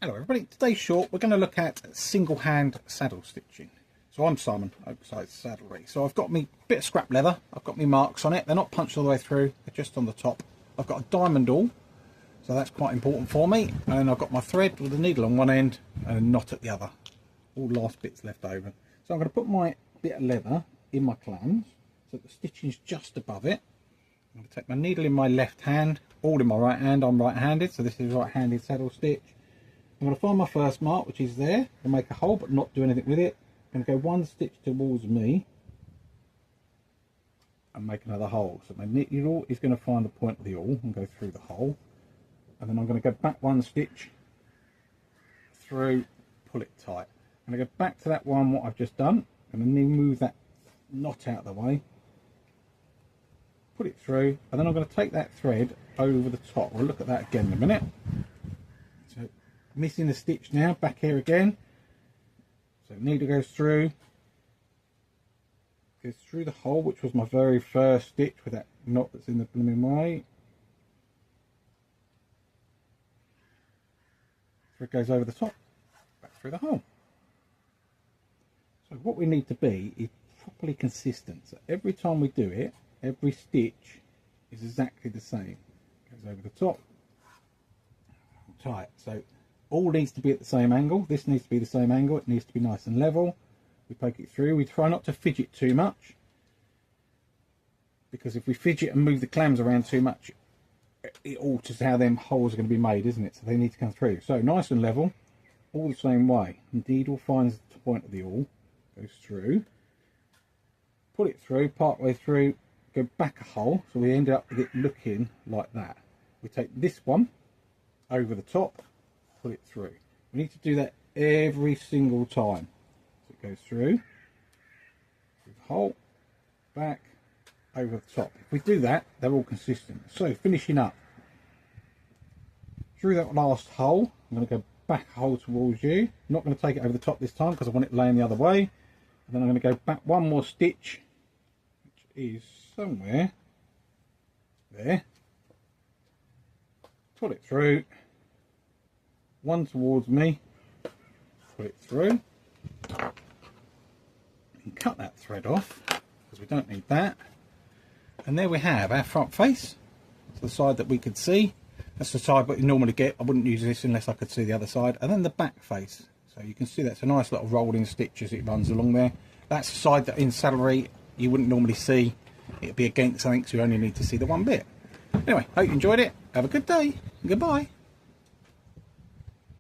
Hello everybody, today's short we're going to look at single hand saddle stitching. So I'm Simon, Oakside Saddlery. So I've got me bit of scrap leather, I've got me marks on it, they're not punched all the way through, they're just on the top. I've got a diamond awl, so that's quite important for me, and I've got my thread with a needle on one end and a knot at the other. All last bits left over. So I'm going to put my bit of leather in my clams, so the stitching's just above it. I'm going to take my needle in my left hand, all in my right hand, I'm right handed, so this is right-handed saddle stitch. I'm going to find my first mark, which is there, and make a hole but not do anything with it. I'm going to go one stitch towards me and make another hole. So my needle is going to find the point of the awl and go through the hole, and then I'm going to go back one stitch through, pull it tight. I'm going to go back to that one what I've just done, and then move that knot out of the way, put it through, and then I'm going to take that thread over the top. We'll look at that again in a minute. So missing the stitch now, back here again. So needle goes through the hole, which was my very first stitch with that knot that's in the blooming way. Thread goes over the top, back through the hole. So what we need to be is properly consistent. So every time we do it, every stitch is exactly the same. Goes over the top, tight. So all needs to be at the same angle. This needs to be the same angle. It needs to be nice and level. We poke it through. We try not to fidget too much, because if we fidget and move the clams around too much, it alters how them holes are going to be made, isn't it? So they need to come through. So nice and level, all the same way. Needle finds the point of the awl, goes through, pull it through, part way through, go back a hole, so we end up with it looking like that. We take this one over the top, pull it through. We need to do that every single time. So it goes through the hole, back, over the top. If we do that, they're all consistent. So finishing up through that last hole, I'm going to go back a hole towards you. I'm not going to take it over the top this time because I want it laying the other way. And then I'm going to go back one more stitch, which is somewhere there. Pull it through, one towards me, pull it through, and cut that thread off because we don't need that. And there we have our front face. That's the side that we could see. That's the side that you normally get. I wouldn't use this unless I could see the other side. And then the back face. So you can see that's a nice little rolling stitch as it runs along there. That's the side that in saddlery you wouldn't normally see. It'd be against something, so you only need to see the one bit. Anyway, hope you enjoyed it. Have a good day. Goodbye.